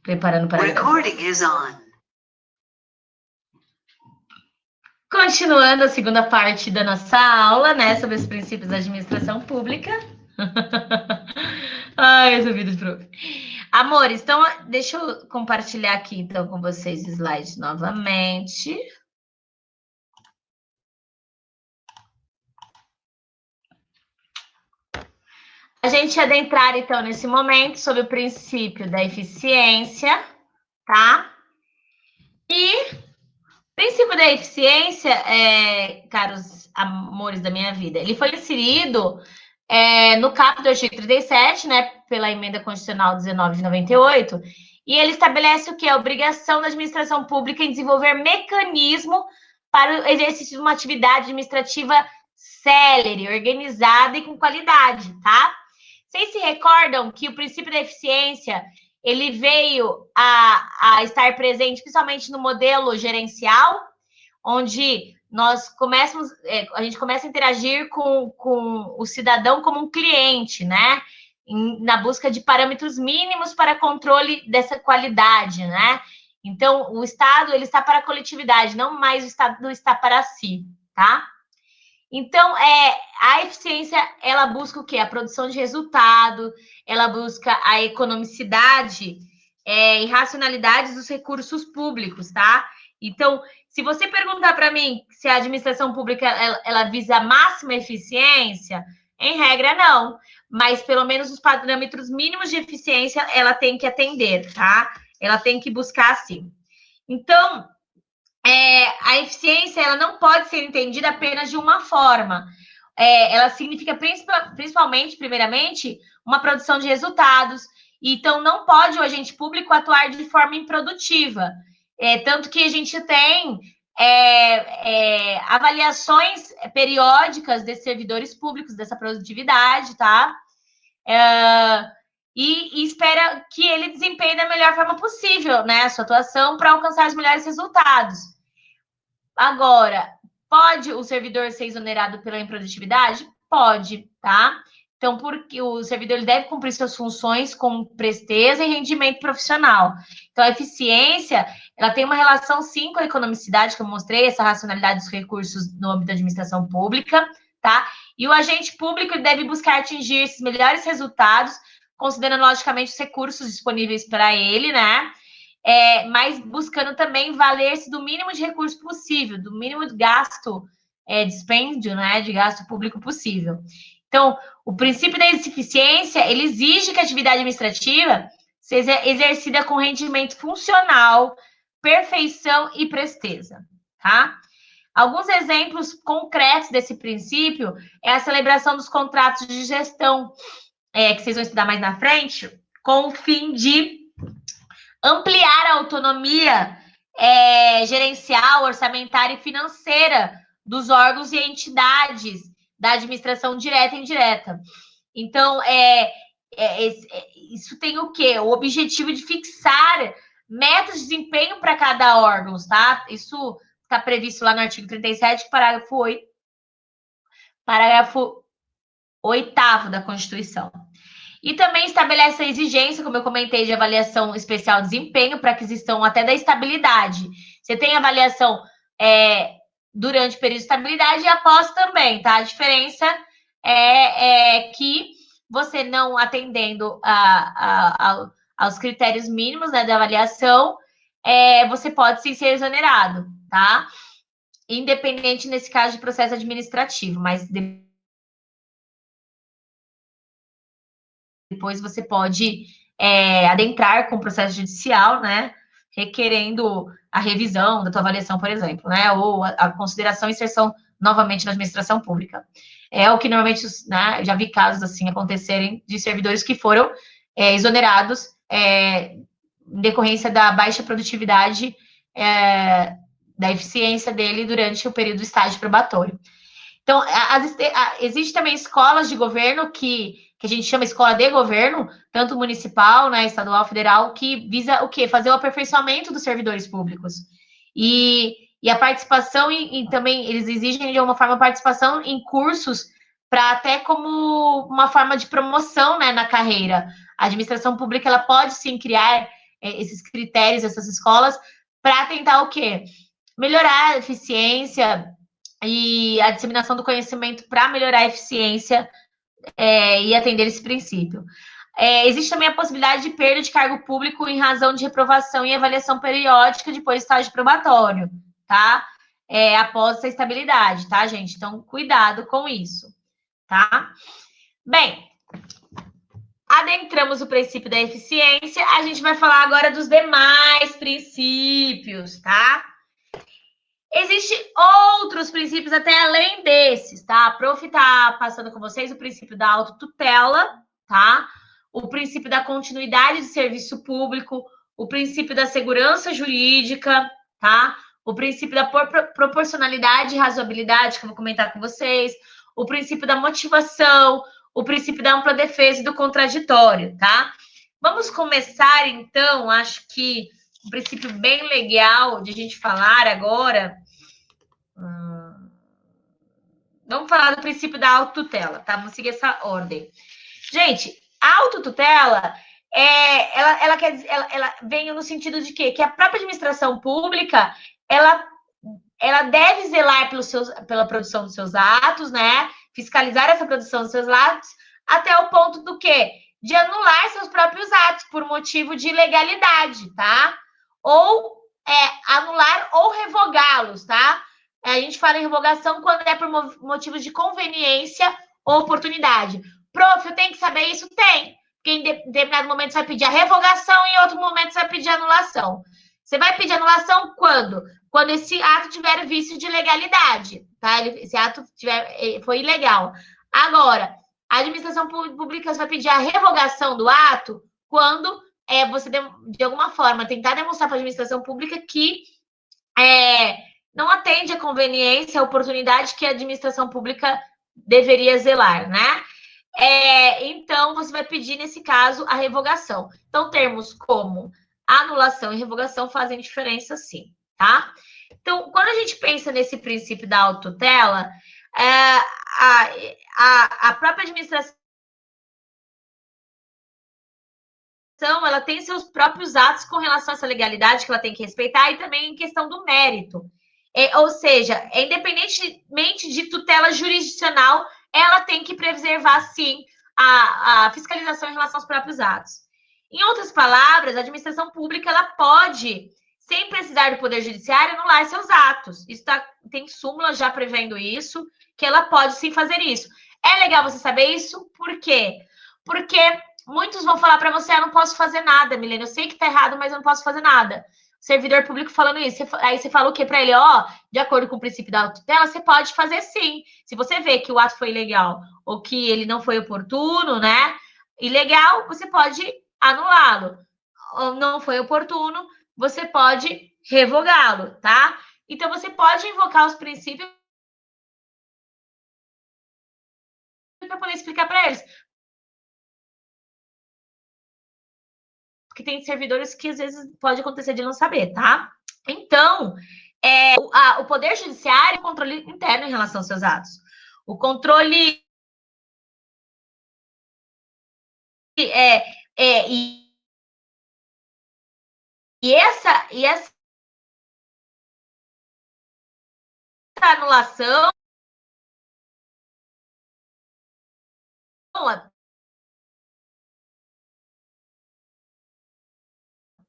Preparando para Recording is on. Continuando a segunda parte da nossa aula, né, sobre os princípios da administração pública. Ai, essa vida de prof. Amores, então, deixa eu compartilhar aqui, então, com vocês os slides novamente. A gente adentrar, então, nesse momento, sobre o princípio da eficiência, tá? E o princípio da eficiência, caros amores da minha vida, ele foi inserido no caput do artigo 37, né, pela emenda constitucional 19 de 98, e ele estabelece o que? A obrigação da administração pública em desenvolver mecanismo para o exercício de uma atividade administrativa célere, organizada e com qualidade, tá? Vocês se recordam que o princípio da eficiência, ele veio a estar presente principalmente no modelo gerencial, onde a gente começa a interagir com o cidadão como um cliente, né? Na busca de parâmetros mínimos para controle dessa qualidade, né? Então, o Estado, ele está para a coletividade, não mais o Estado está para si, tá? Então, a eficiência, ela busca o quê? A produção de resultado, ela busca a economicidade e racionalidade dos recursos públicos, tá? Então, se você perguntar para mim se a administração pública, ela visa a máxima eficiência, em regra, não. Mas, pelo menos, os parâmetros mínimos de eficiência, ela tem que atender, tá? Ela tem que buscar, sim. Então, a eficiência, ela não pode ser entendida apenas de uma forma. Ela significa, principalmente, primeiramente, uma produção de resultados. Então, não pode o agente público atuar de forma improdutiva. Tanto que a gente tem avaliações periódicas desses servidores públicos, dessa produtividade, tá? E espera que ele desempenhe da melhor forma possível, né, a sua atuação para alcançar os melhores resultados. Agora, pode o servidor ser exonerado pela improdutividade? Pode, tá? Então, porque o servidor ele deve cumprir suas funções com presteza e rendimento profissional. Então, a eficiência, ela tem uma relação, sim, com a economicidade, que eu mostrei, essa racionalidade dos recursos no âmbito da administração pública, tá? E o agente público deve buscar atingir esses melhores resultados, considerando, logicamente, os recursos disponíveis para ele, né? Mas buscando também valer-se do mínimo de recurso possível, do mínimo de gasto, dispêndio, né, de gasto público possível. Então, o princípio da eficiência, ele exige que a atividade administrativa seja exercida com rendimento funcional, perfeição e presteza, tá? Alguns exemplos concretos desse princípio é a celebração dos contratos de gestão, que vocês vão estudar mais na frente, com o fim de ampliar a autonomia gerencial, orçamentária e financeira dos órgãos e entidades da administração direta e indireta. Então, isso tem o quê? O objetivo de fixar metas de desempenho para cada órgão, tá? Isso está previsto lá no artigo 37, parágrafo 8, parágrafo 8º da Constituição. E também estabelece a exigência, como eu comentei, de avaliação especial de desempenho para aquisição até da estabilidade. Você tem avaliação durante o período de estabilidade e após também, tá? A diferença é que você não atendendo aos critérios mínimos, né, da avaliação, você pode sim ser exonerado, tá? Independente, nesse caso, de processo administrativo, mas depois você pode adentrar com o processo judicial, né, requerendo a revisão da tua avaliação, por exemplo, né, ou a consideração e inserção novamente na administração pública. É o que normalmente, né, já vi casos assim acontecerem de servidores que foram exonerados em decorrência da baixa produtividade da eficiência dele durante o período do estágio probatório. Então, existe também escolas de governo que a gente chama escola de governo, tanto municipal, né, estadual, federal, que visa o quê? Fazer o aperfeiçoamento dos servidores públicos. E a participação, e também eles exigem de uma forma participação em cursos para até como uma forma de promoção, né, na carreira. A administração pública, ela pode sim criar esses critérios, essas escolas, para tentar o quê? Melhorar a eficiência e a disseminação do conhecimento para melhorar a eficiência e atender esse princípio. Existe também a possibilidade de perda de cargo público em razão de reprovação e avaliação periódica depois do estágio probatório, tá? Após essa estabilidade, tá, gente? Então, cuidado com isso, tá? Bem, adentramos o princípio da eficiência, a gente vai falar agora dos demais princípios, tá? Existem outros princípios até além desses, tá? A prof tá passando com vocês o princípio da autotutela, tá? O princípio da continuidade de serviço público, o princípio da segurança jurídica, tá? O princípio da proporcionalidade e razoabilidade, que eu vou comentar com vocês, o princípio da motivação, o princípio da ampla defesa e do contraditório, tá? Vamos começar, então, acho que um princípio bem legal de a gente falar agora. Vamos falar do princípio da autotutela, tá? Vamos seguir essa ordem. Gente, a autotutela, ela vem no sentido de quê? Que a própria administração pública, ela deve zelar pela produção dos seus atos, né? Fiscalizar essa produção dos seus atos, até o ponto do quê? De anular seus próprios atos por motivo de ilegalidade, tá? Ou anular ou revogá-los, tá? A gente fala em revogação quando é por motivos de conveniência ou oportunidade. Prof, eu tenho que saber isso? Tem. Porque em determinado momento você vai pedir a revogação e em outro momento você vai pedir a anulação. Você vai pedir anulação quando? Quando esse ato tiver vício de legalidade, tá? Esse ato foi ilegal. Agora, a administração pública vai pedir a revogação do ato quando você, de alguma forma, tentar demonstrar para a administração pública que não atende à conveniência, à oportunidade que a administração pública deveria zelar, né? Então, você vai pedir, nesse caso, a revogação. Então, termos como anulação e revogação fazem diferença, sim, tá? Então, quando a gente pensa nesse princípio da autotutela, a própria administração ela tem seus próprios atos com relação a essa legalidade que ela tem que respeitar e também em questão do mérito. Ou seja, independentemente de tutela jurisdicional, ela tem que preservar, sim, a fiscalização em relação aos próprios atos. Em outras palavras, a administração pública ela pode, sem precisar do Poder Judiciário, anular seus atos. Tem súmula já prevendo isso, que ela pode sim fazer isso. É legal você saber isso, por quê? Porque muitos vão falar para você, não posso fazer nada, Milena, eu sei que tá errado, mas eu não posso fazer nada. Servidor público falando isso. Aí você fala o quê para ele? De acordo com o princípio da autotutela, você pode fazer sim. Se você vê que o ato foi ilegal ou que ele não foi oportuno, né? Ilegal, você pode anulá-lo. Ou não foi oportuno, você pode revogá-lo, tá? Então, você pode invocar os princípios para poder explicar para eles. Porque tem servidores que às vezes pode acontecer de não saber, tá? Então, o Poder Judiciário é o controle interno em relação aos seus atos. O controle essa anulação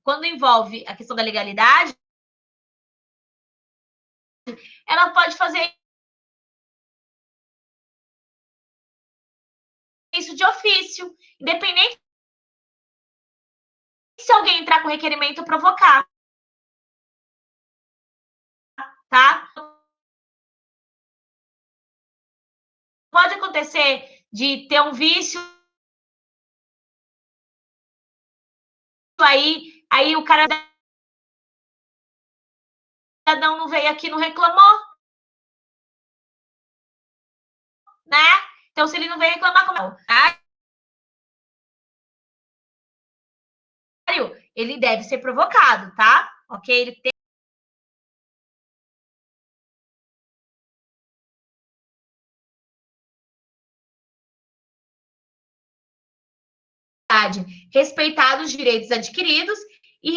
quando envolve a questão da legalidade, ela pode fazer isso de ofício, independente se alguém entrar com requerimento provocar, tá? Pode acontecer de ter um vício aí o cara não veio aqui, não reclamou, né? Então, se ele não veio reclamar, como ele deve ser provocado, tá? Ok? Ele tem respeitado os direitos adquiridos e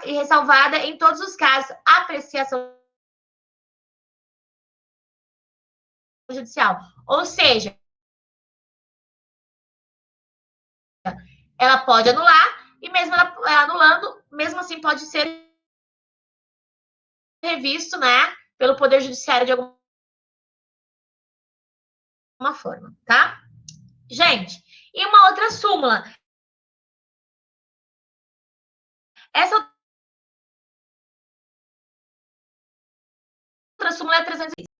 ressalvada em todos os casos, apreciação judicial. Ou seja, ela pode anular e mesmo ela anulando, mesmo assim pode ser revisto, né, pelo Poder Judiciário de alguma forma, tá? Gente, e uma outra súmula. Essa outra súmula é 306.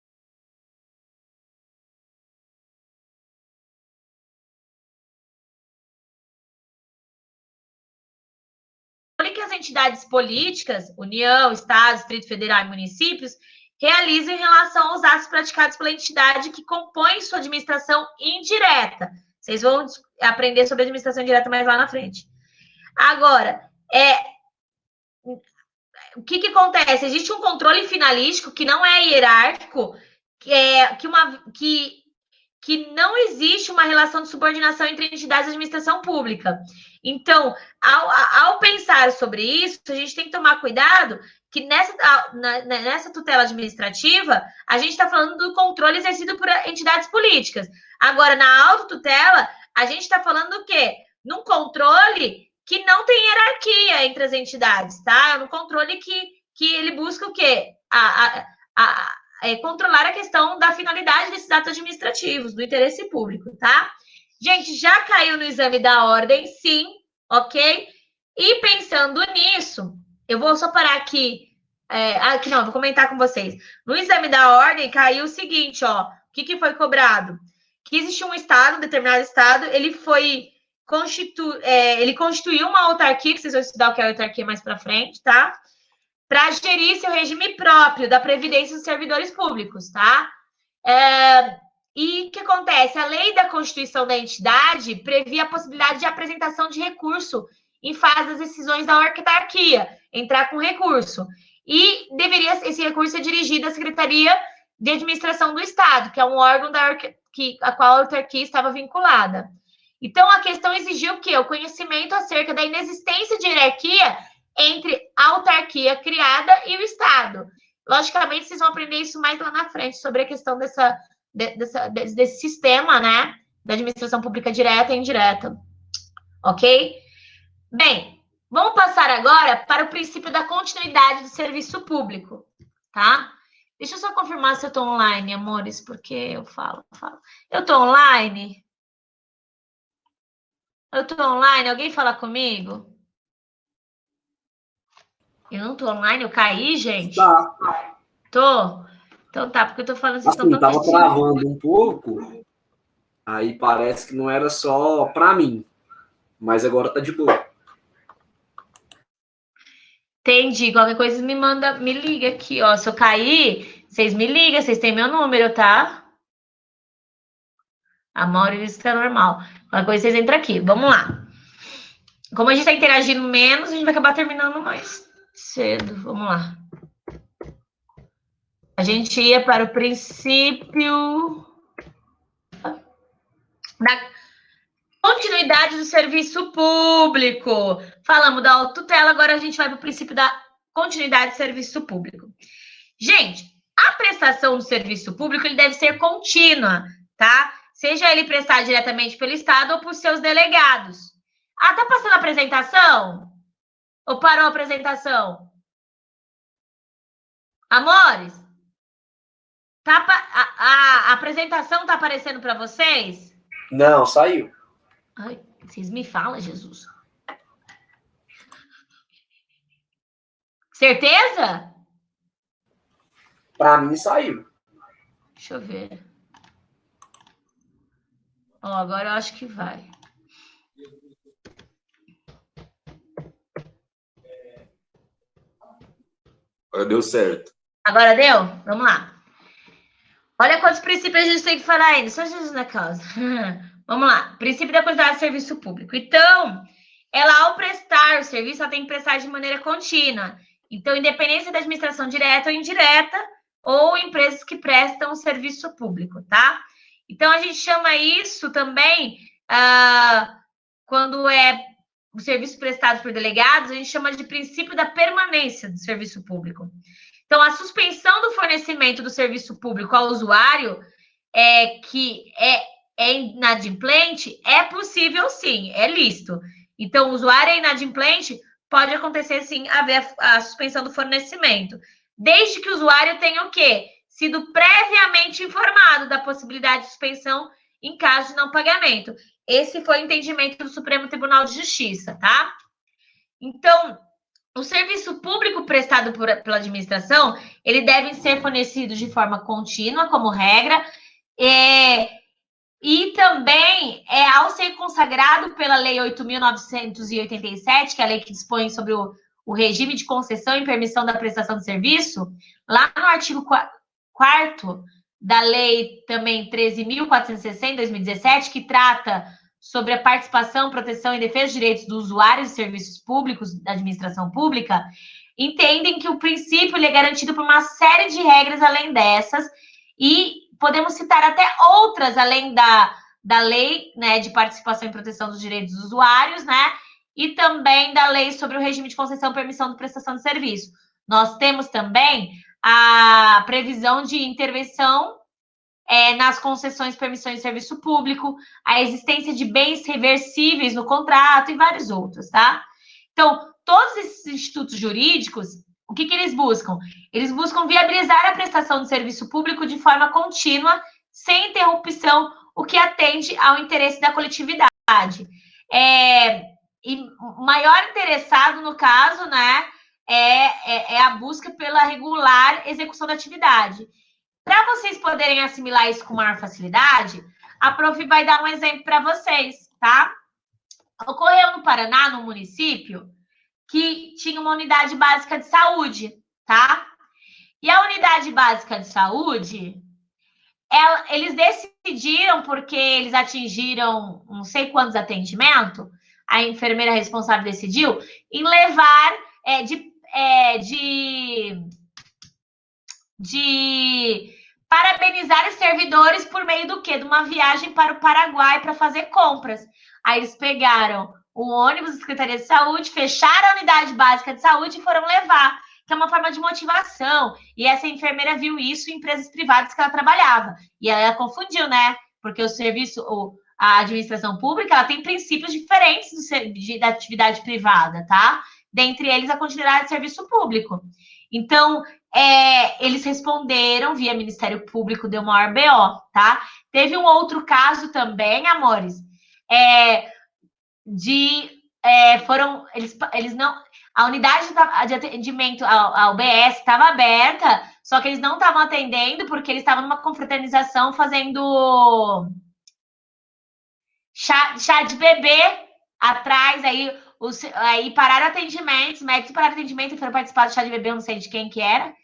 Que as entidades políticas, União, Estado, Distrito Federal e municípios, realizam em relação aos atos praticados pela entidade que compõe sua administração indireta. Vocês vão aprender sobre administração indireta mais lá na frente. Agora, o que acontece? Existe um controle finalístico que não é hierárquico, que não existe uma relação de subordinação entre entidades de administração pública. Então, ao pensar sobre isso, a gente tem que tomar cuidado que nessa tutela administrativa, a gente está falando do controle exercido por entidades políticas. Agora, na autotutela, a gente está falando do quê? Num controle que não tem hierarquia entre as entidades, tá? No controle que ele busca o quê? Controlar a questão da finalidade desses atos administrativos, do interesse público, tá? Gente, já caiu no exame da ordem, sim, ok? E pensando nisso, eu vou só parar aqui. Não, vou comentar com vocês. No exame da ordem, caiu o seguinte, ó. O que foi cobrado? Que existe um estado, um determinado estado, ele constituiu uma autarquia, que vocês vão estudar o que é autarquia mais para frente, tá? Para gerir seu regime próprio da previdência dos servidores públicos, tá? E o que acontece? A lei da constituição da entidade previa a possibilidade de apresentação de recurso em fase das decisões da autarquia, entrar com recurso. E esse recurso ser dirigido à Secretaria de Administração do Estado, que é um órgão a qual a autarquia estava vinculada. Então, a questão exigiu o quê? O conhecimento acerca da inexistência de hierarquia entre a autarquia criada e o Estado. Logicamente, vocês vão aprender isso mais lá na frente, sobre a questão desse sistema, né, da administração pública direta e indireta. Ok? Bem, vamos passar agora para o princípio da continuidade do serviço público, tá? Deixa eu só confirmar se eu estou online, amores, porque eu falo. Eu estou online? Eu estou online? Alguém fala comigo? Eu não tô online, eu caí, gente? Tá. Tô? Então tá, porque eu tô falando... Vocês assim, tava travando um pouco, aí parece que não era só para mim, mas agora tá de boa. Entendi, qualquer coisa me liga aqui, ó. Se eu cair, vocês me ligam, vocês têm meu número, tá? A Mauri disse que tá normal. Qualquer coisa vocês entram aqui, vamos lá. Como a gente tá interagindo menos, a gente vai acabar terminando mais cedo, vamos lá. A gente ia para o princípio da continuidade do serviço público. Falamos da autotutela, agora a gente vai para o princípio da continuidade do serviço público. Gente, a prestação do serviço público ele deve ser contínua, tá? Seja ele prestado diretamente pelo Estado ou por seus delegados. Tá passando a apresentação? Ou parou a apresentação? Amores? A apresentação tá aparecendo para vocês? Não, saiu. Ai, vocês me falam, Jesus. Certeza? Para mim saiu. Deixa eu ver. Ó, agora eu acho que vai. Agora deu certo. Agora deu? Vamos lá. Olha quantos princípios a gente tem que falar ainda. Só Jesus na causa. Vamos lá. Princípio da qualidade de serviço público. Então, ela, ao prestar o serviço, ela tem que prestar de maneira contínua. Então, independência da administração direta ou indireta, ou empresas que prestam serviço público, tá? Então, a gente chama isso também quando é o serviço prestado por delegados, a gente chama de princípio da permanência do serviço público. Então, a suspensão do fornecimento do serviço público ao usuário que é inadimplente, é possível sim, é lícito. Então, o usuário é inadimplente, pode acontecer sim haver a suspensão do fornecimento, desde que o usuário tenha o quê? Sido previamente informado da possibilidade de suspensão em caso de não pagamento. Esse foi o entendimento do Supremo Tribunal de Justiça, tá? Então, o serviço público prestado pela administração, ele deve ser fornecido de forma contínua, como regra, e também, ao ser consagrado pela Lei 8.987, que é a lei que dispõe sobre o regime de concessão e permissão da prestação de serviço, lá no artigo 4º da Lei também 13.460, 2017, que trata sobre a participação, proteção e defesa dos direitos dos usuários de serviços públicos da administração pública, entendem que o princípio ele é garantido por uma série de regras além dessas, e podemos citar até outras, além da lei, né, de participação e proteção dos direitos dos usuários, né, e também da lei sobre o regime de concessão e permissão de prestação de serviço. Nós temos também a previsão de intervenção nas concessões e permissões de serviço público, a existência de bens reversíveis no contrato e vários outros, tá? Então, todos esses institutos jurídicos, o que eles buscam? Eles buscam viabilizar a prestação de serviço público de forma contínua, sem interrupção, o que atende ao interesse da coletividade. E o maior interessado, no caso, né, é a busca pela regular execução da atividade. Para vocês poderem assimilar isso com maior facilidade, a Prof vai dar um exemplo para vocês, tá? Ocorreu no Paraná, no município, que tinha uma unidade básica de saúde, tá? E a unidade básica de saúde, eles decidiram, porque eles atingiram não sei quantos atendimentos, a enfermeira responsável decidiu, em levar de parabenizar os servidores por meio do quê? De uma viagem para o Paraguai para fazer compras. Aí eles pegaram o ônibus da Secretaria de Saúde, fecharam a unidade básica de saúde e foram levar, que é uma forma de motivação. E essa enfermeira viu isso em empresas privadas que ela trabalhava. E ela confundiu, né? Porque o serviço, a administração pública, ela tem princípios diferentes da atividade privada, tá? Dentre eles, a continuidade de serviço público. Então, eles responderam via Ministério Público, deu maior BO, tá? Teve um outro caso também, amores, eles não, a unidade de atendimento ao UBS estava aberta, só que eles não estavam atendendo porque eles estavam numa confraternização fazendo chá de bebê atrás, aí pararam atendimentos, médicos pararam atendimento e foram participar do chá de bebê, eu não sei de quem que era,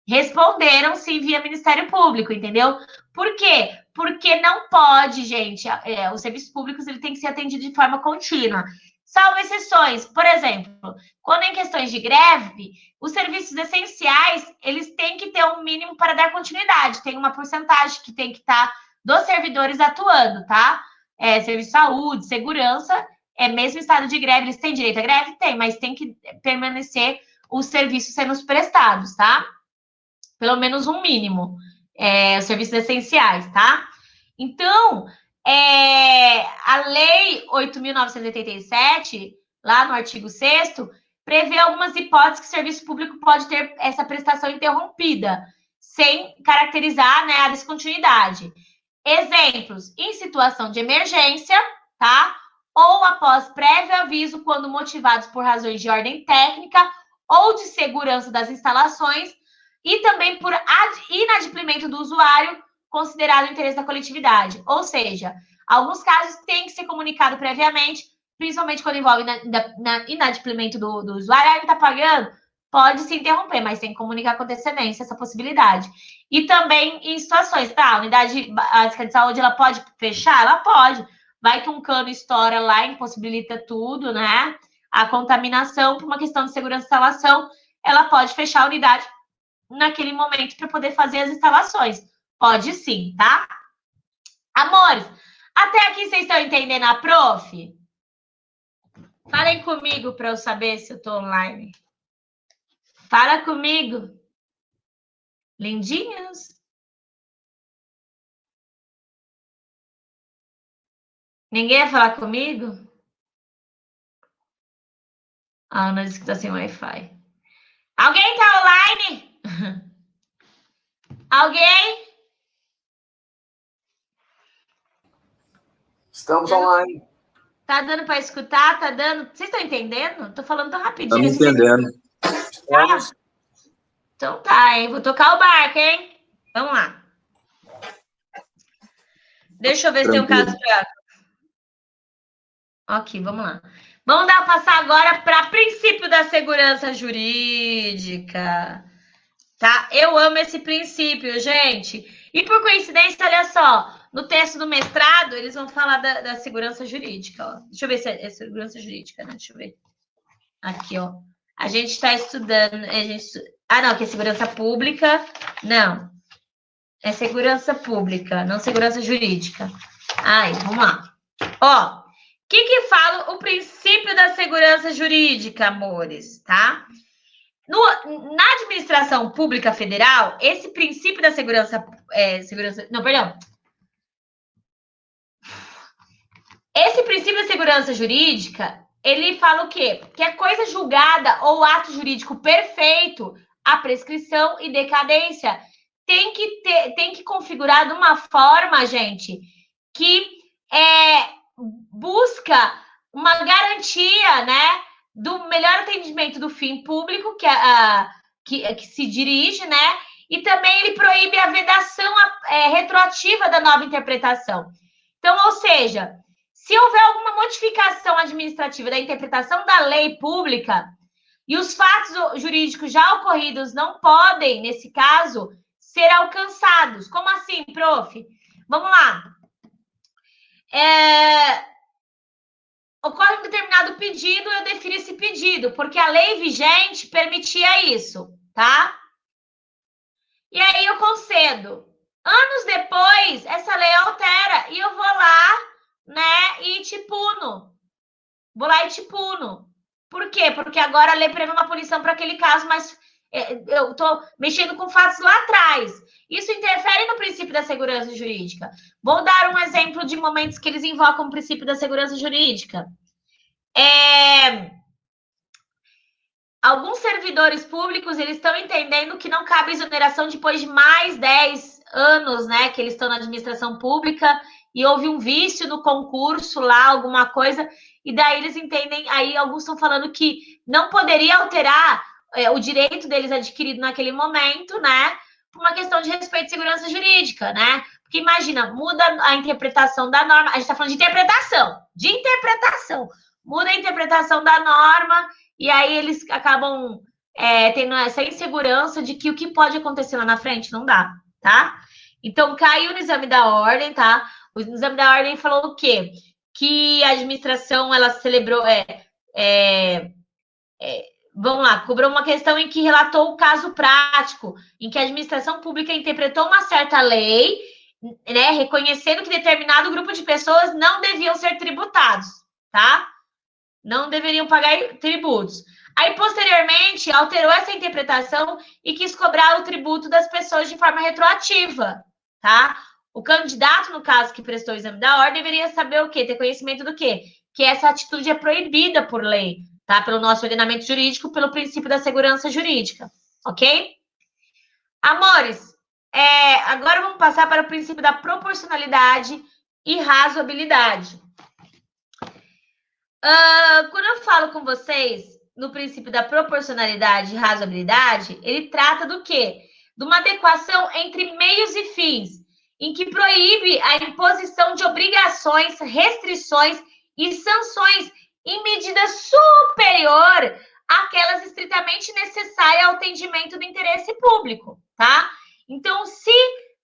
responderam sim via Ministério Público, entendeu? Por quê? Porque não pode, gente, os serviços públicos ele tem que ser atendido de forma contínua. Salvo exceções, por exemplo, quando em questões de greve, os serviços essenciais, eles têm que ter um mínimo para dar continuidade, tem uma porcentagem que tem que estar dos servidores atuando, tá? Serviço de saúde, segurança, mesmo estado de greve, eles têm direito à greve? Tem, mas tem que permanecer os serviços sendo prestados, tá? Pelo menos um mínimo, os serviços essenciais, tá? Então, a Lei 8.987, lá no artigo 6º, prevê algumas hipóteses que o serviço público pode ter essa prestação interrompida, sem caracterizar, né, a descontinuidade. Exemplos, em situação de emergência, tá? Ou após prévio aviso, quando motivados por razões de ordem técnica ou de segurança das instalações, e também por inadimplemento do usuário, considerado o interesse da coletividade. Ou seja, alguns casos têm que ser comunicado previamente, principalmente quando envolve inadimplemento do usuário. Ele está pagando, pode se interromper, mas tem que comunicar com antecedência essa possibilidade. E também em situações, tá? A unidade básica de saúde, ela pode fechar? Ela pode. Vai que um cano estoura lá, impossibilita tudo, né? A contaminação, por uma questão de segurança de instalação, ela pode fechar a unidade naquele momento para poder fazer as instalações. Pode sim, tá? Amores, até aqui vocês estão entendendo a prof? Falem comigo para eu saber se eu estou online. Fala comigo. Lindinhos. Ninguém vai falar comigo? A Ana disse que está sem Wi-Fi. Alguém está online? Alguém? Estamos online. Tá dando para escutar? Tá dando? Vocês estão entendendo? Tô falando tão rapidinho. Estamos entendendo. Estamos. Então tá, hein? Vou tocar o barco, hein? Vamos lá. Deixa eu ver se tem um caso prático. Ok, vamos lá. Vamos passar agora para princípio da segurança jurídica. Tá? Eu amo esse princípio, gente. E por coincidência, olha só, no texto do mestrado, eles vão falar da segurança jurídica. Ó. Deixa eu ver se é segurança jurídica, né? Deixa eu ver. Aqui, ó. A gente está estudando. Ah, não, que é segurança pública. Não. É segurança pública, não segurança jurídica. Ai, vamos lá. Ó, o que fala o princípio da segurança jurídica, amores, tá? Na administração pública federal, esse princípio da segurança. Não, perdão. Esse princípio da segurança jurídica, ele fala o quê? Que a coisa julgada ou ato jurídico perfeito, a prescrição e decadência, tem que configurar de uma forma, gente, que busca uma garantia, né, do melhor atendimento do fim público que se dirige, né, e também ele proíbe a vedação retroativa da nova interpretação. Então, ou seja, se houver alguma modificação administrativa da interpretação da lei pública e os fatos jurídicos já ocorridos não podem, nesse caso, ser alcançados. Como assim, prof? Vamos lá. Ocorre um determinado pedido, eu defiro esse pedido, porque a lei vigente permitia isso, tá? E aí eu concedo. Anos depois, essa lei altera e eu vou lá, né, e te puno. Vou lá e te puno. Por quê? Porque agora a lei prevê uma punição para aquele caso, mas eu estou mexendo com fatos lá atrás. Isso interfere no princípio da segurança jurídica. Vou dar um exemplo de momentos que eles invocam o princípio da segurança jurídica. Alguns servidores públicos, eles estão entendendo que não cabe exoneração depois de mais 10 anos, né, que eles estão na administração pública e houve um vício no concurso lá, alguma coisa, e daí eles entendem, aí alguns estão falando que não poderia alterar o direito deles adquirido naquele momento, né, por uma questão de respeito e segurança jurídica, né, porque imagina, muda a interpretação da norma, a gente está falando de interpretação, muda a interpretação da norma, e aí eles acabam tendo essa insegurança de que o que pode acontecer lá na frente não dá, tá? Então, caiu no exame da ordem, tá? O exame da ordem falou o quê? Que a administração, ela celebrou... vamos lá, cobrou uma questão em que relatou o caso prático, em que a administração pública interpretou uma certa lei, né, reconhecendo que determinado grupo de pessoas não deviam ser tributados, tá? Não deveriam pagar tributos. Aí, posteriormente, alterou essa interpretação e quis cobrar o tributo das pessoas de forma retroativa, tá? O candidato, no caso, que prestou o exame da ordem, deveria saber o quê? Ter conhecimento do quê? Que essa atitude é proibida por lei, tá? Pelo nosso ordenamento jurídico, pelo princípio da segurança jurídica, ok? Amores, agora vamos passar para o princípio da proporcionalidade e razoabilidade. Quando eu falo com vocês no princípio da proporcionalidade e razoabilidade, ele trata do quê? De uma adequação entre meios e fins, em que proíbe a imposição de obrigações, restrições e sanções em medida superior àquelas estritamente necessárias ao atendimento do interesse público, tá? Então, se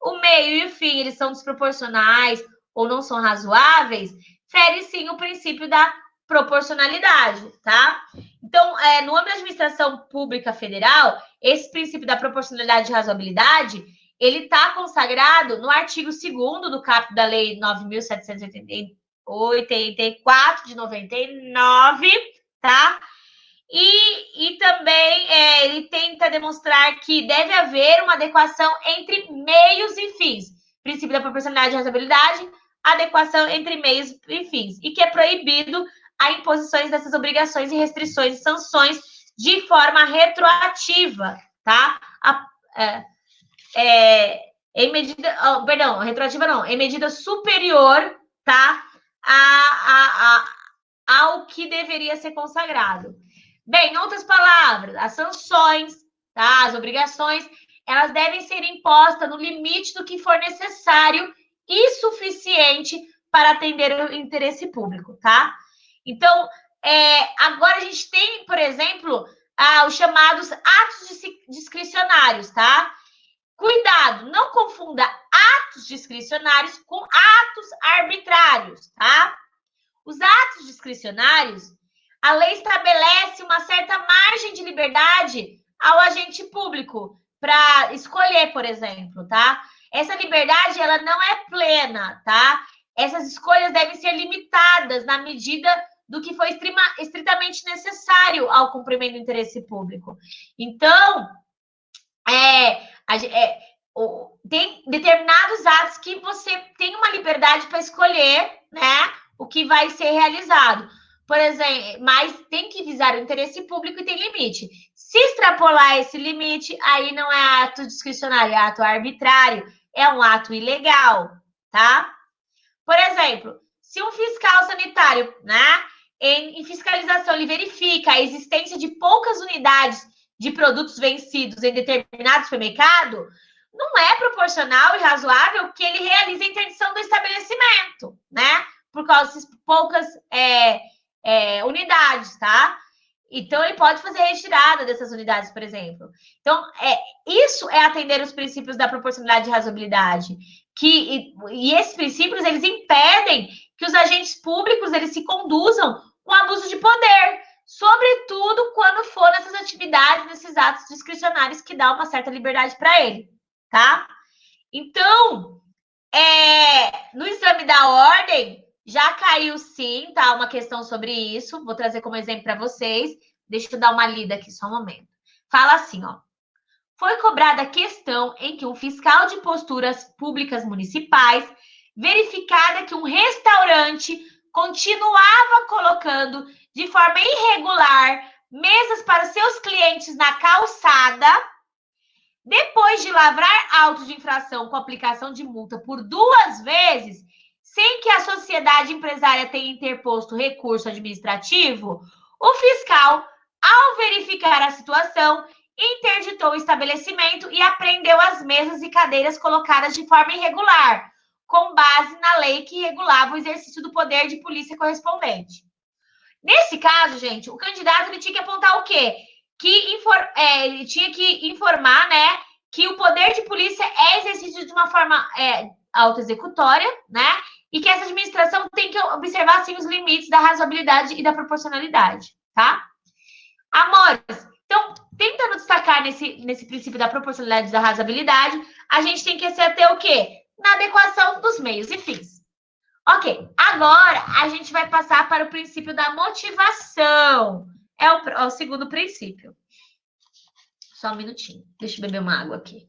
o meio e o fim eles são desproporcionais ou não são razoáveis, fere sim o princípio da proporcionalidade, tá? Então, no âmbito da administração pública federal, esse princípio da proporcionalidade e razoabilidade, ele está consagrado no artigo 2º do caput da Lei 9.789, 84 de 99, tá? E também ele tenta demonstrar que deve haver uma adequação entre meios e fins. Princípio da proporcionalidade e razoabilidade, adequação entre meios e fins. E que é proibido a imposições dessas obrigações e restrições e sanções de forma retroativa, tá? Em medida... perdão, retroativa não. Em medida superior, tá? Ao que deveria ser consagrado. Bem, em outras palavras, as sanções, tá? As obrigações, elas devem ser impostas no limite do que for necessário e suficiente para atender o interesse público, tá? Então, agora a gente tem, por exemplo, os chamados atos discricionários, tá? Cuidado, não confunda atos discricionários com atos arbitrários, tá? Os atos discricionários, a lei estabelece uma certa margem de liberdade ao agente público para escolher, por exemplo, tá? Essa liberdade, ela não é plena, tá? Essas escolhas devem ser limitadas na medida do que for estritamente necessário ao cumprimento do interesse público. Então, tem determinados atos que você tem uma liberdade para escolher, né, o que vai ser realizado. Por exemplo, mas tem que visar o interesse público e tem limite. Se extrapolar esse limite, aí não é ato discricionário, é ato arbitrário, é um ato ilegal, tá? Por exemplo, se um fiscal sanitário, né, em fiscalização, ele verifica a existência de poucas unidades de produtos vencidos em determinado supermercado, não é proporcional e razoável que ele realize a interdição do estabelecimento, né? Por causa dessas poucas unidades, tá? Então, ele pode fazer retirada dessas unidades, por exemplo. Então, isso é atender os princípios da proporcionalidade e razoabilidade. E esses princípios, eles impedem que os agentes públicos, eles se conduzam com abuso de poder, sobretudo quando for nessas atividades, nesses atos discricionários que dá uma certa liberdade para ele, tá? Então, no exame da ordem, já caiu sim, tá? Uma questão sobre isso. Vou trazer como exemplo para vocês. Deixa eu dar uma lida aqui, só um momento. Fala assim, ó. Foi cobrada a questão em que um fiscal de posturas públicas municipais verificada que um restaurante continuava colocando de forma irregular mesas para seus clientes na calçada, depois de lavrar auto de infração com aplicação de multa por 2 vezes, sem que a sociedade empresária tenha interposto recurso administrativo, o fiscal, ao verificar a situação, interditou o estabelecimento e apreendeu as mesas e cadeiras colocadas de forma irregular, com base na lei que regulava o exercício do poder de polícia correspondente. Nesse caso, gente, o candidato ele tinha que apontar o quê? Ele tinha que informar, né, que o poder de polícia é exercido de uma forma autoexecutória, né, e que essa administração tem que observar, assim, os limites da razoabilidade e da proporcionalidade, tá? Amores, então, tentando destacar nesse princípio da proporcionalidade e da razoabilidade, a gente tem que se ater o quê? Na adequação dos meios e fins. Ok, agora a gente vai passar para o princípio da motivação. É o segundo princípio. Só um minutinho. Deixa eu beber uma água aqui.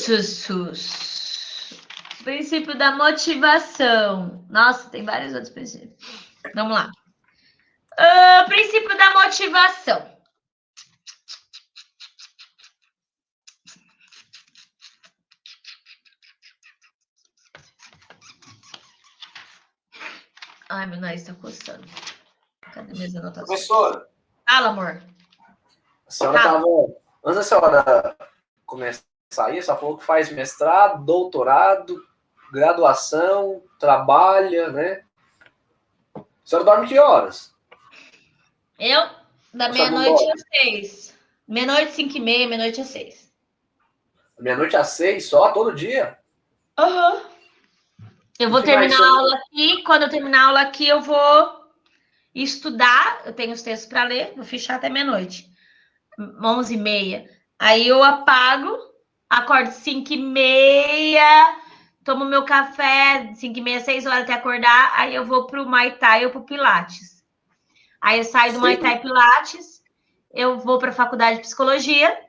Jesus. Princípio da motivação. Nossa, tem vários outros princípios. Vamos lá. Princípio da motivação. Ai, meu nariz está coçando. Cadê minhas anotações? Professora. Fala, amor. A senhora estava... Antes da senhora começar aí, só falou que faz mestrado, doutorado, graduação, trabalha, né? A senhora dorme que horas? Eu? Da meia-noite às 6. Meia-noite, 5h30, meia-noite às 6. Meia-noite às 6 só, todo dia? Aham. Eu vou terminar a aula aqui. Quando eu terminar a aula aqui, eu vou e estudar. Eu tenho os textos para ler, vou fechar até meia-noite, 11h30. Aí eu apago, acordo 5h30, tomo meu café, 5h30, 6 horas até acordar, aí eu vou pro Muay Thai ou pro Pilates. Aí eu saio do Muay Thai Pilates, eu vou para a faculdade de psicologia,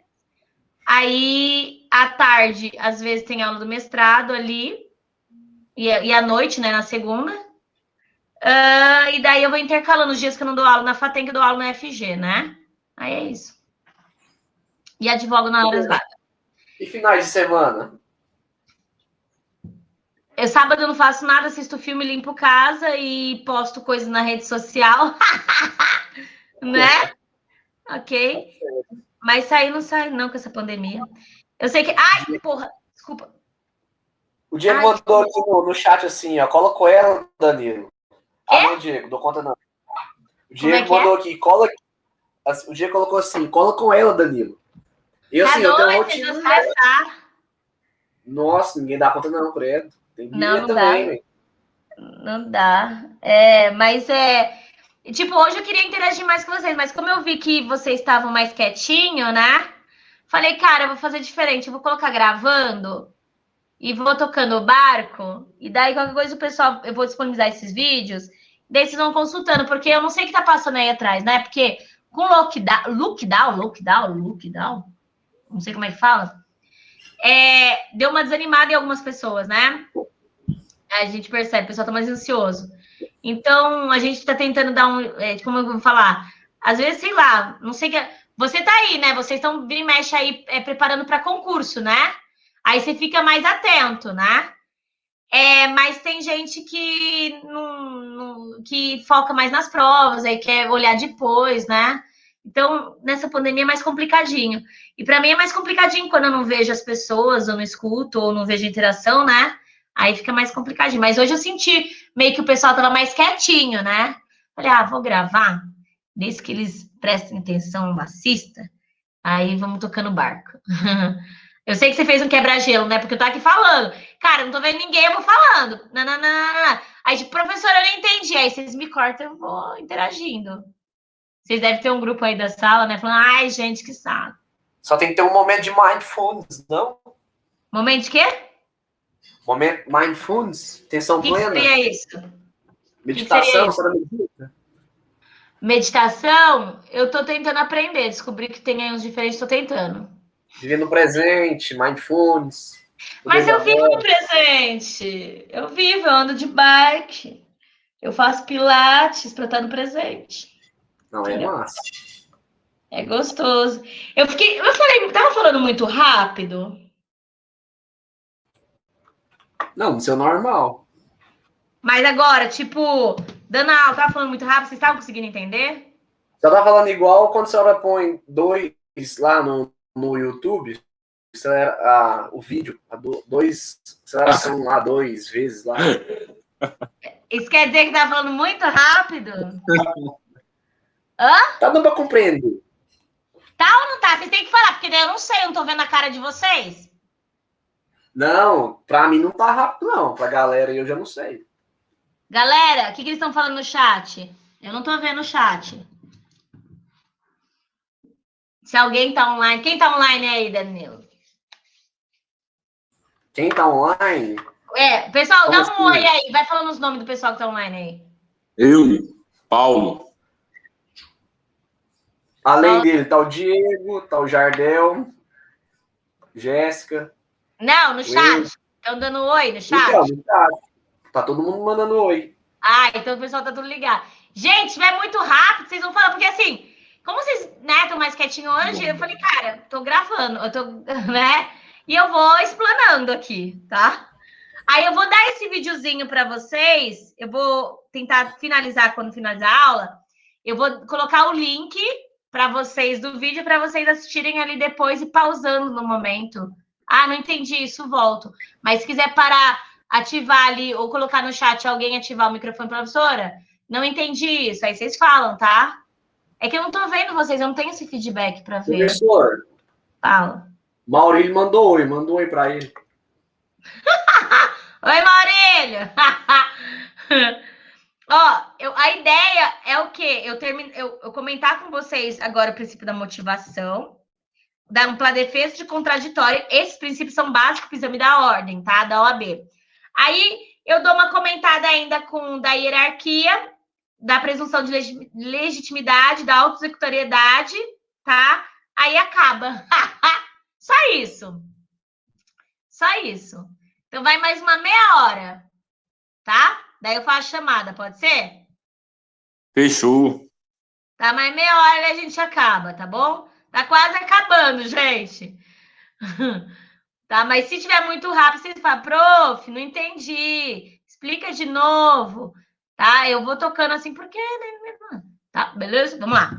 aí à tarde, às vezes tem aula do mestrado ali, e à noite, né, na segunda. E daí eu vou intercalando os dias que eu não dou aula na FATEM, que eu dou aula na FG, né? Aí é isso. E advogo na horas vagas. E finais de semana? Sábado eu não faço nada, assisto filme, limpo casa e posto coisas na rede social. Né? Ok? Mas sair não sai não com essa pandemia. Eu sei que... Ai, porra! Desculpa. O Diego mandou aqui no chat assim, ó. Coloca ela, Danilo. Quê? Não, Diego, dou conta não. O Diego mandou aqui, cola... O Diego colocou assim, cola com ela, Danilo. E assim, eu tenho uma rotina... Nossa, ninguém dá conta não, credo. Tem guia também, velho. Não dá. Mas tipo, hoje eu queria interagir mais com vocês, mas como eu vi que vocês estavam mais quietinho, né? Falei, cara, eu vou fazer diferente, eu vou colocar gravando e vou tocando o barco, e daí qualquer coisa o pessoal, eu vou disponibilizar esses vídeos, daí vocês vão consultando, porque eu não sei o que tá passando aí atrás, né? Porque com lockdown, não sei como é que fala, deu uma desanimada em algumas pessoas, né? A gente percebe, o pessoal tá mais ansioso. Então, a gente tá tentando dar como eu vou falar, às vezes, sei lá, não sei que... Você tá aí, né? Vocês estão vindo e mexe aí preparando para concurso, né? Aí você fica mais atento, né? Mas tem gente que que foca mais nas provas, aí quer olhar depois, né? Então, nessa pandemia é mais complicadinho. E para mim é mais complicadinho quando eu não vejo as pessoas, ou não escuto, ou não vejo interação, né? Aí fica mais complicadinho. Mas hoje eu senti meio que o pessoal tava mais quietinho, né? Falei, vou gravar, desde que eles prestem atenção, assista, aí vamos tocando barco. Eu sei que você fez um quebra-gelo, né? Porque eu tô aqui falando. Cara, não tô vendo ninguém, eu vou falando. Não. Aí, tipo, professora, eu não entendi. Aí vocês me cortam, eu vou interagindo. Vocês devem ter um grupo aí da sala, né? Falando, ai, gente, que saco. Só tem que ter um momento de mindfulness, não? Momento de quê? Momento mindfulness, atenção plena. O que seria isso? Meditação, você medita? Meditação, eu tô tentando aprender. Descobri que tem aí uns diferentes, tô tentando. Viver no presente, mindfulness. Mas eu vivo no presente. Eu ando de bike. Eu faço pilates para estar no presente. Não, entendeu? Massa. É gostoso. Tava falando muito rápido? Não, isso é normal. Mas agora, tipo, dando aula, tava falando muito rápido, vocês estavam conseguindo entender? Você tá falando igual quando a senhora põe 2 lá no YouTube, o vídeo, 2, aceleração lá 2 vezes lá. Isso quer dizer que tá falando muito rápido? Tá dando pra compreender. Tá ou não tá? Vocês têm que falar, porque daí eu não sei, eu não tô vendo a cara de vocês. Não, pra mim não tá rápido, não. Pra galera eu já não sei. Galera, o que eles estão falando no chat? Eu não tô vendo o chat. Se alguém tá online. Quem tá online aí, Danilo? Quem tá online? Pessoal, como dá um oi aí. Vai falando os nomes do pessoal que tá online aí. Eu, Paulo. Além dele, tá o Diego, tá o Jardel, Jéssica. Não, no chat. Estão dando oi no chat? Então, no chat. Tá todo mundo mandando oi. Então o pessoal tá tudo ligado. Gente, se vai muito rápido, vocês vão falar, porque assim, como vocês, né, estão mais quietinho hoje, eu falei, cara, tô gravando, né? E eu vou explanando aqui, tá? Aí eu vou dar esse videozinho para vocês, eu vou tentar finalizar quando finalizar a aula, eu vou colocar o link para vocês do vídeo, para vocês assistirem ali depois e pausando no momento. Não entendi isso, volto. Mas se quiser parar, ativar ali, ou colocar no chat alguém ativar o microfone, professora, não entendi isso. Aí vocês falam, tá? É que eu não tô vendo vocês, eu não tenho esse feedback para ver. Professor. Fala. Maurílio mandou um oi para ele. Oi, Maurílio! A ideia é o quê? Eu comentar com vocês agora o princípio da motivação, da ampla defesa de contraditório. Esses princípios são básicos para o exame da ordem, tá? Da OAB. Aí eu dou uma comentada ainda da hierarquia, da presunção de legitimidade, da autoexecutoriedade, tá? Aí acaba. Só isso. Só isso. Então vai mais uma meia hora, tá? Daí eu faço a chamada, pode ser? Fechou. Tá, mais meia hora e a gente acaba, tá bom? Tá quase acabando, gente. Tá, mas se tiver muito rápido, vocês falam, prof, não entendi. Explica de novo, tá? Eu vou tocando assim, porque... Tá, beleza? Vamos lá.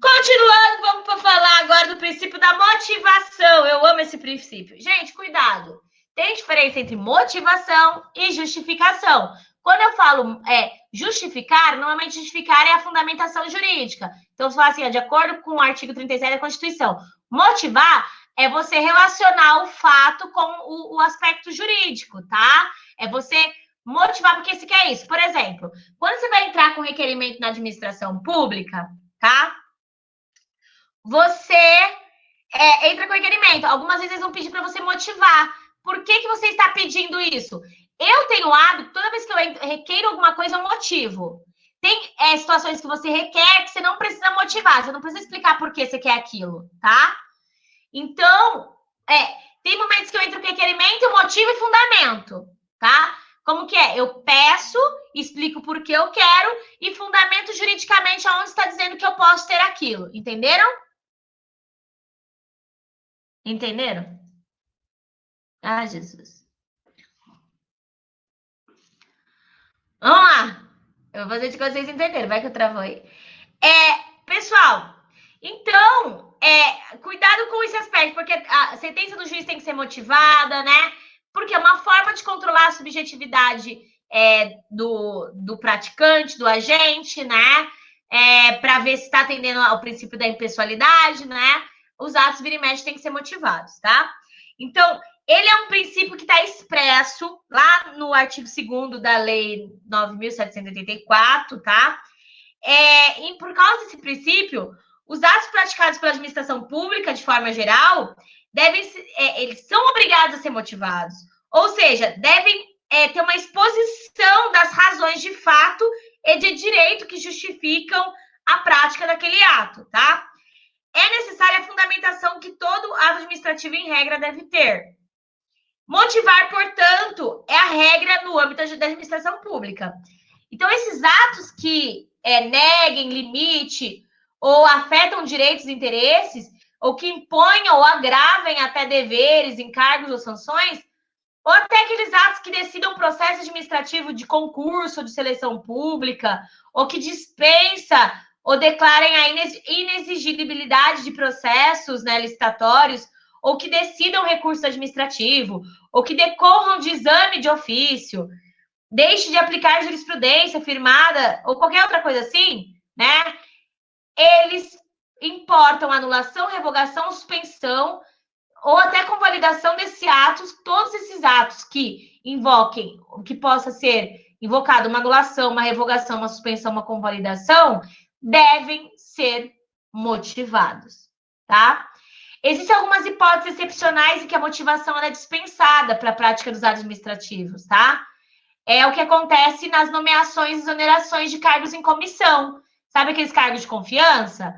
Continuando, vamos falar agora do princípio da motivação. Eu amo esse princípio. Gente, cuidado. Tem diferença entre motivação e justificação. Quando eu falo justificar, normalmente justificar é a fundamentação jurídica. Então, você fala assim, de acordo com o artigo 37 da Constituição. Motivar é você relacionar o fato com o aspecto jurídico, tá? É você motivar porque você quer isso. Por exemplo, quando você vai entrar com requerimento na administração pública, tá? Você entra com requerimento. Algumas vezes eles vão pedir para você motivar. Por que você está pedindo isso? Eu tenho o hábito, toda vez que eu requeiro alguma coisa, eu motivo. Tem situações que você requer que você não precisa motivar, você não precisa explicar por que você quer aquilo, tá? Então, tem momentos que eu entro com requerimento, motivo e fundamento, tá? Como que é? Eu peço, explico por que eu quero e fundamento juridicamente aonde está dizendo que eu posso ter aquilo. Entenderam? Entenderam? Ah, Jesus. Vamos lá. Eu vou fazer de que vocês entenderam. Vai que eu travo aí. Pessoal, então, cuidado com esse aspecto, porque a sentença do juiz tem que ser motivada, né? Porque é uma forma de controlar a subjetividade do praticante, do agente, né? Para ver se está atendendo ao princípio da impessoalidade, né? Os atos vira e mexe têm que ser motivados, tá? Então, ele é um princípio que está expresso lá no artigo 2º da Lei 9.784, tá? E por causa desse princípio, os atos praticados pela administração pública, de forma geral, eles são obrigados a ser motivados. Ou seja, devem ter uma exposição das razões de fato e de direito que justificam a prática daquele ato, tá? É necessária a fundamentação que todo ato administrativo, em regra, deve ter. Motivar, portanto, é a regra no âmbito da administração pública. Então, esses atos que neguem limite ou afetam direitos e interesses, ou que imponham ou agravem até deveres, encargos ou sanções, ou até aqueles atos que decidam processo administrativo de concurso, de seleção pública, ou que dispensa ou declarem a inexigibilidade de processos, né, licitatórios, ou que decidam recurso administrativo, ou que decorram de exame de ofício, deixe de aplicar jurisprudência firmada, ou qualquer outra coisa assim, né? Eles importam anulação, revogação, suspensão, ou até convalidação desses atos, todos esses atos que invoquem, que possa ser invocado uma anulação, uma revogação, uma suspensão, uma convalidação, devem ser motivados, tá? Existem algumas hipóteses excepcionais em que a motivação é dispensada para a prática dos atos administrativos, tá? É o que acontece nas nomeações e exonerações de cargos em comissão. Sabe aqueles cargos de confiança?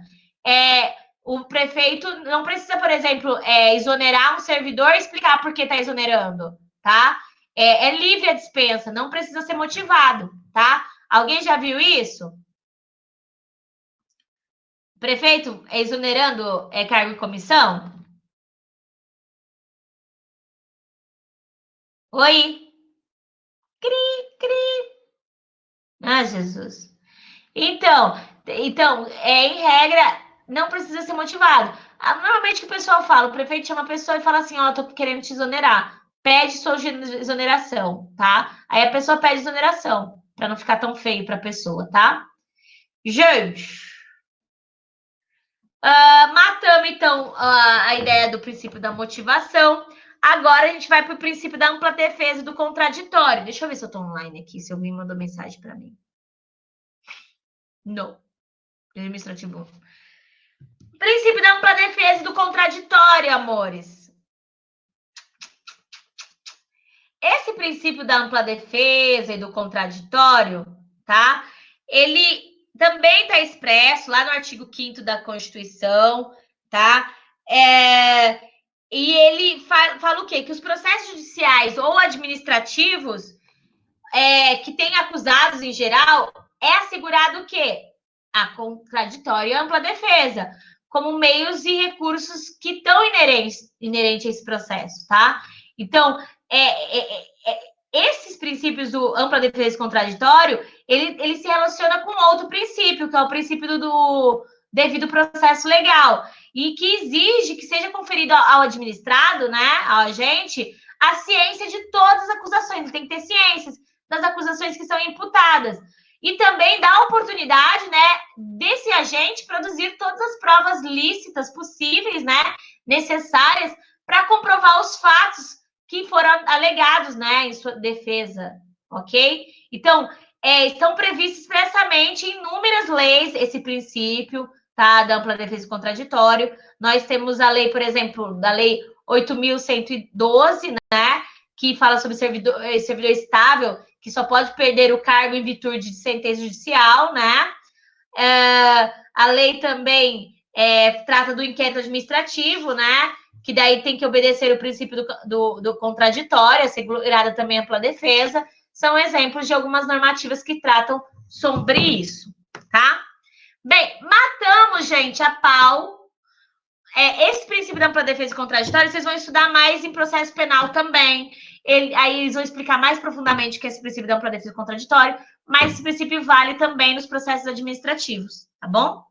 O prefeito não precisa, por exemplo, exonerar um servidor e explicar por que está exonerando, tá? É livre a dispensa, não precisa ser motivado, tá? Alguém já viu isso? Prefeito exonerando cargo em comissão? Oi? Cri, cri. Ah, Jesus. Então, em regra, não precisa ser motivado. Normalmente o que o pessoal fala, o prefeito chama a pessoa e fala assim, ó, tô querendo te exonerar. Pede sua exoneração, tá? Aí a pessoa pede exoneração, para não ficar tão feio para a pessoa, tá? Gente, matamos então a ideia do princípio da motivação. Agora a gente vai para o princípio da ampla defesa e do contraditório. Deixa eu ver se eu estou online aqui, se alguém mandou mensagem para mim. Não. Administrativo. Princípio da ampla defesa e do contraditório, amores. Esse princípio da ampla defesa e do contraditório, tá? Ele também está expresso lá no artigo 5º da Constituição, tá? E ele fala o quê? Que os processos judiciais ou administrativos que têm acusados em geral, é assegurado o quê? A contraditória e a ampla defesa, como meios e recursos que estão inerentes a esse processo, tá? Então, esses princípios do ampla defesa e contraditório, ele se relaciona com outro princípio, que é o princípio do devido processo legal, e que exige que seja conferido ao administrado, né, ao agente, a ciência de todas as acusações. Ele tem que ter ciências das acusações que são imputadas. E também dá a oportunidade, né, desse agente produzir todas as provas lícitas possíveis, né, necessárias para comprovar os fatos que foram alegados, né, em sua defesa, ok? Então, estão previstos expressamente em inúmeras leis esse princípio, tá, da ampla defesa e contraditório. Nós temos a lei, por exemplo, da lei 8.112, né, que fala sobre servidor estável, que só pode perder o cargo em virtude de sentença judicial, né? A lei também trata do inquérito administrativo, né? Que daí tem que obedecer o princípio do contraditório, assegurada também a ampla defesa. São exemplos de algumas normativas que tratam sobre isso, tá? Bem, matamos, gente, a pau. Esse princípio da ampla defesa e contraditório, vocês vão estudar mais em processo penal também. Aí eles vão explicar mais profundamente o que é esse princípio da ampla defesa e contraditório, mas esse princípio vale também nos processos administrativos, tá bom?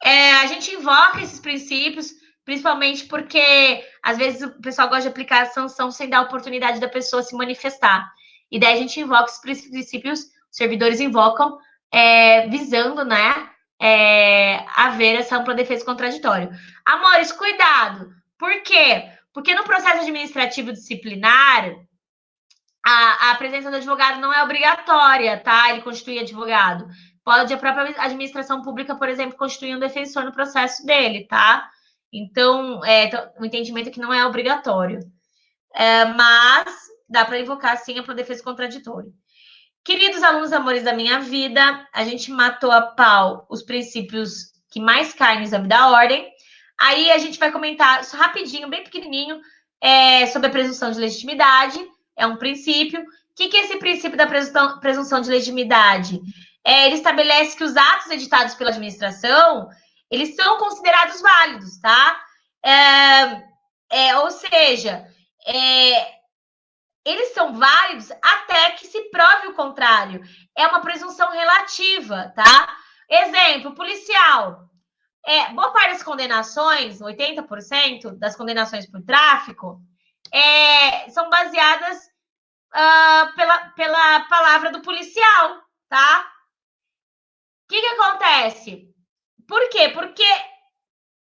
A gente invoca esses princípios, principalmente porque, às vezes, o pessoal gosta de aplicar a sanção sem dar a oportunidade da pessoa se manifestar. E daí a gente invoca esses princípios, os servidores invocam, visando, né, haver essa ampla defesa e contraditório. Amores, cuidado! Por quê? Porque no processo administrativo disciplinar, a presença do advogado não é obrigatória, tá? Ele constitui advogado. Pode a própria administração pública, por exemplo, constituir um defensor no processo dele, tá? Então, o entendimento é que não é obrigatório. Mas dá para invocar, sim, a defesa contraditória. Queridos alunos, amores da minha vida, a gente matou a pau os princípios que mais caem no exame da ordem. Aí a gente vai comentar rapidinho, bem pequenininho, sobre a presunção de legitimidade. É um princípio. O que é esse princípio da presunção de legitimidade? Ele estabelece que os atos editados pela administração, eles são considerados válidos, tá? Ou seja, eles são válidos até que se prove o contrário. É uma presunção relativa, tá? Exemplo, policial. Boa parte das condenações, 80% das condenações por tráfico, são baseadas pela palavra do policial, tá? O que acontece? Por quê? Porque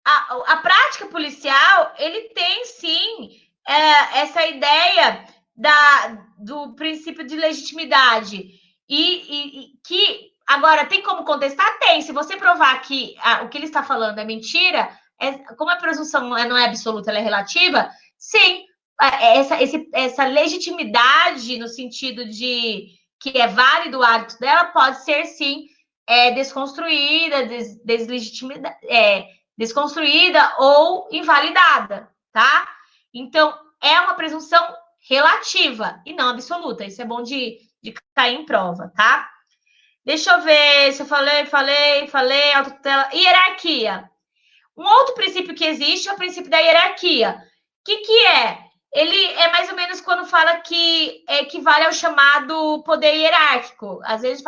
a prática policial, ele tem, sim, essa ideia do princípio de legitimidade. E que, agora, tem como contestar? Tem. Se você provar que o que ele está falando é mentira, como a presunção não é absoluta, ela é relativa, sim, essa legitimidade no sentido de que é válido o ato dela pode ser, sim, desconstruída, desconstruída ou invalidada, tá? Então, é uma presunção relativa e não absoluta. Isso é bom de cair em prova, tá? Deixa eu ver se eu falei, autotutela. Hierarquia. Um outro princípio que existe é o princípio da hierarquia. O que é? Ele é mais ou menos quando fala que equivale ao chamado poder hierárquico. Às vezes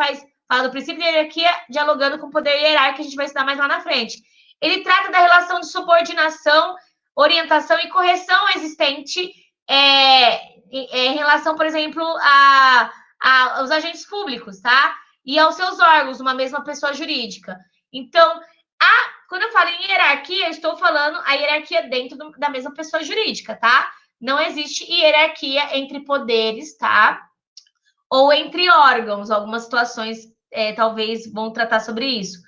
fala do princípio da hierarquia dialogando com o poder hierárquico, a gente vai estudar mais lá na frente. Ele trata da relação de subordinação, orientação e correção existente em relação, por exemplo, aos agentes públicos, tá? E aos seus órgãos, uma mesma pessoa jurídica. Então, quando eu falo em hierarquia, eu estou falando a hierarquia dentro da mesma pessoa jurídica, tá? não existe hierarquia entre poderes, tá? Ou entre órgãos. Algumas situações talvez vão tratar sobre isso.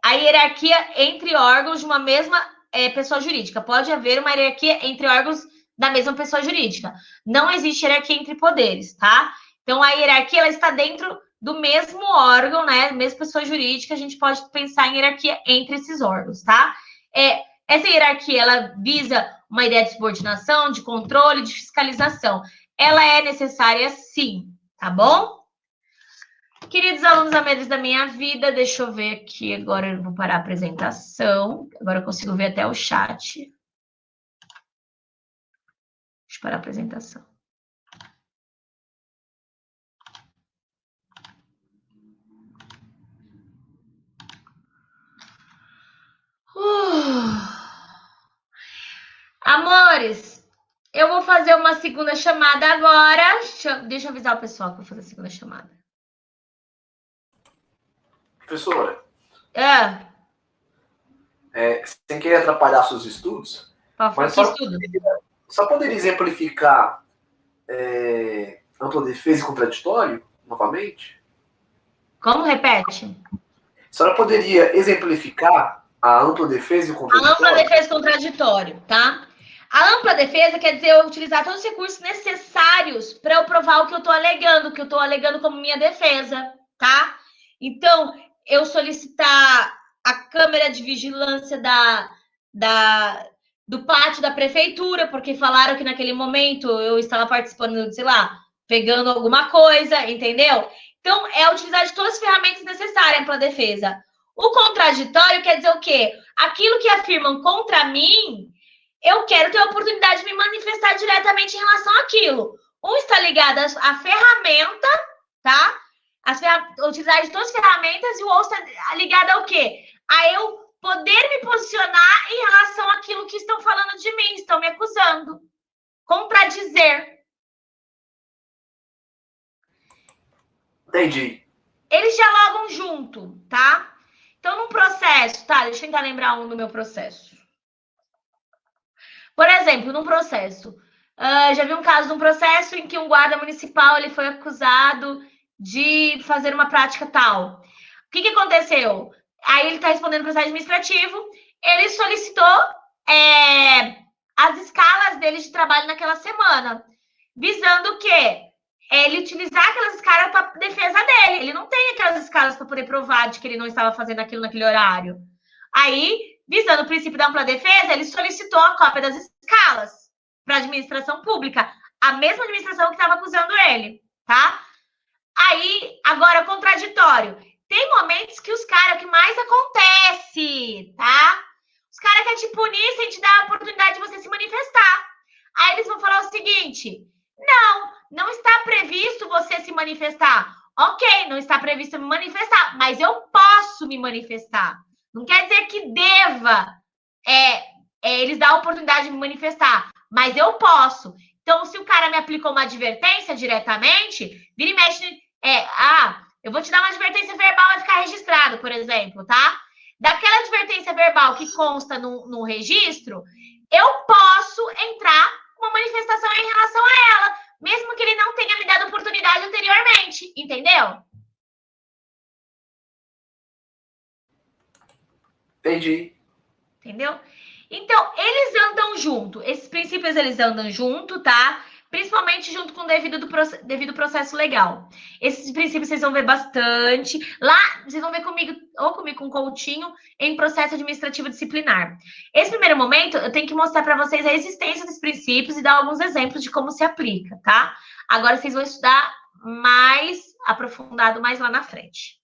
A hierarquia entre órgãos de uma mesma pessoa jurídica. Pode haver uma hierarquia entre órgãos da mesma pessoa jurídica. Não existe hierarquia entre poderes, tá? Então, a hierarquia ela está dentro do mesmo órgão, né? Mesma pessoa jurídica, a gente pode pensar em hierarquia entre esses órgãos, tá? Essa hierarquia, ela visa uma ideia de subordinação, de controle, de fiscalização. Ela é necessária, sim, tá bom? Queridos alunos amigos da minha vida, deixa eu ver aqui, agora eu vou parar a apresentação. Agora eu consigo ver até o chat. Deixa eu parar a apresentação. Amores, eu vou fazer uma segunda chamada agora. Deixa eu avisar o pessoal que eu vou fazer a segunda chamada. Professora, sem querer atrapalhar seus estudos, mas só poderia exemplificar ampla defesa e contraditório, novamente? Como? Repete. A senhora poderia exemplificar a ampla defesa e o contraditório? A ampla defesa e contraditório, tá? A ampla defesa quer dizer eu utilizar todos os recursos necessários para eu provar o que eu estou alegando como minha defesa, tá? Então, eu solicitar a câmera de vigilância do pátio da prefeitura, porque falaram que naquele momento eu estava participando, sei lá, pegando alguma coisa, entendeu? Então, é utilizar de todas as ferramentas necessárias para a defesa. O contraditório quer dizer o quê? Aquilo que afirmam contra mim, eu quero ter a oportunidade de me manifestar diretamente em relação àquilo. Um está ligado à ferramenta, tá? Utilizar de todas as ferramentas, e o outro está ligado ao quê? A eu poder me posicionar em relação àquilo que estão falando de mim, estão me acusando. Contradizer. Entendi. Eles dialogam junto, tá? Então, num processo, tá? Deixa eu tentar lembrar um do meu processo. Por exemplo, num processo, já vi um caso de um processo em que um guarda municipal ele foi acusado de fazer uma prática tal. O que aconteceu? Aí ele está respondendo o processo administrativo, ele solicitou as escalas dele de trabalho naquela semana, visando o quê? Ele utilizar aquelas escalas para defesa dele. Ele não tem aquelas escalas para poder provar de que ele não estava fazendo aquilo naquele horário. Aí, visando o princípio da ampla defesa, ele solicitou a cópia das escalas para a administração pública, a mesma administração que estava acusando ele, tá? Aí, agora, contraditório. Tem momentos que os caras, o que mais acontece, tá? Os caras querem te punir sem te dar a oportunidade de você se manifestar. Aí eles vão falar o seguinte: não está previsto você se manifestar. Ok, não está previsto me manifestar, mas eu posso me manifestar. Não quer dizer que deva eles dar a oportunidade de me manifestar, mas eu posso. Então, se o cara me aplicou uma advertência diretamente, vira e mexe, eu vou te dar uma advertência verbal, vai ficar registrado, por exemplo, tá? Daquela advertência verbal que consta no registro, eu posso entrar com uma manifestação em relação a ela, mesmo que ele não tenha me dado oportunidade anteriormente, entendeu? Entendi. Entendeu? Então, eles andam junto. Esses princípios, eles andam junto, tá? Principalmente junto com o devido processo legal. Esses princípios vocês vão ver bastante. Lá, vocês vão ver comigo, ou comigo com o Coutinho, em processo administrativo disciplinar. Esse primeiro momento, eu tenho que mostrar para vocês a existência dos princípios e dar alguns exemplos de como se aplica, tá? Agora, vocês vão estudar mais aprofundado, mais lá na frente.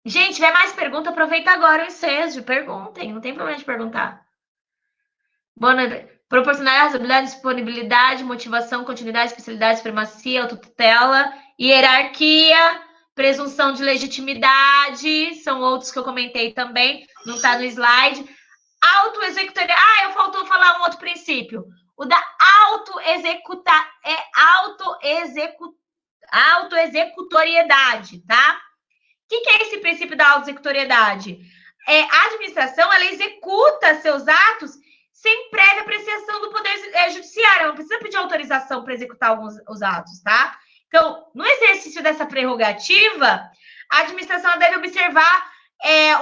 Gente, tiver mais pergunta, aproveita agora o ensejo. Perguntem, não tem problema de perguntar. Proporcionar razoabilidade, disponibilidade, motivação, continuidade, especialidade, supremacia, autotutela, hierarquia, presunção de legitimidade, são outros que eu comentei também, não está no slide. Autoexecutoria. Faltou falar um outro princípio. O da autoexecutoriedade, tá? O que é esse princípio da autoexecutoriedade? a administração, ela executa seus atos sem prévia apreciação do Poder Judiciário. Ela não precisa pedir autorização para executar os atos, tá? Então, no exercício dessa prerrogativa, a administração deve observar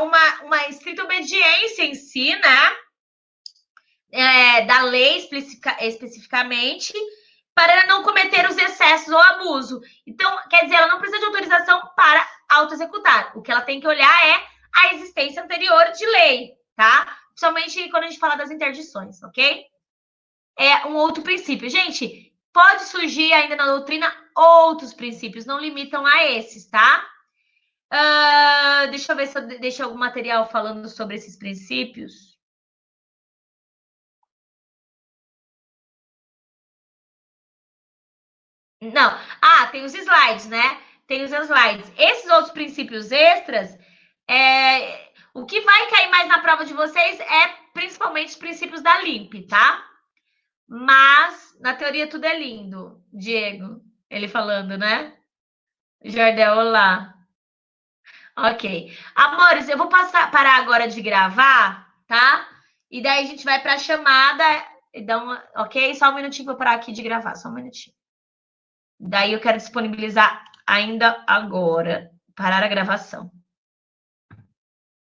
uma estrita obediência em si, né? Da lei especificamente, para não cometer os excessos ou abuso. Então, quer dizer, ela não precisa de autorização para auto-executar. O que ela tem que olhar é a existência anterior de lei, tá? Principalmente quando a gente fala das interdições, ok? É um outro princípio. Gente, pode surgir ainda na doutrina outros princípios, não limitam a esses, tá? Deixa eu ver se eu deixo algum material falando sobre esses princípios. Não. Tem os slides, né? Tem os slides. Esses outros princípios extras, o que vai cair mais na prova de vocês é principalmente os princípios da LIMP, tá? Mas, na teoria, tudo é lindo. Diego, ele falando, né? Jardel, olá. Ok. Amores, eu vou parar agora de gravar, tá? E daí a gente vai para a chamada. Ok? Só um minutinho para eu parar aqui de gravar, só um minutinho. Daí eu quero disponibilizar ainda agora, parar a gravação.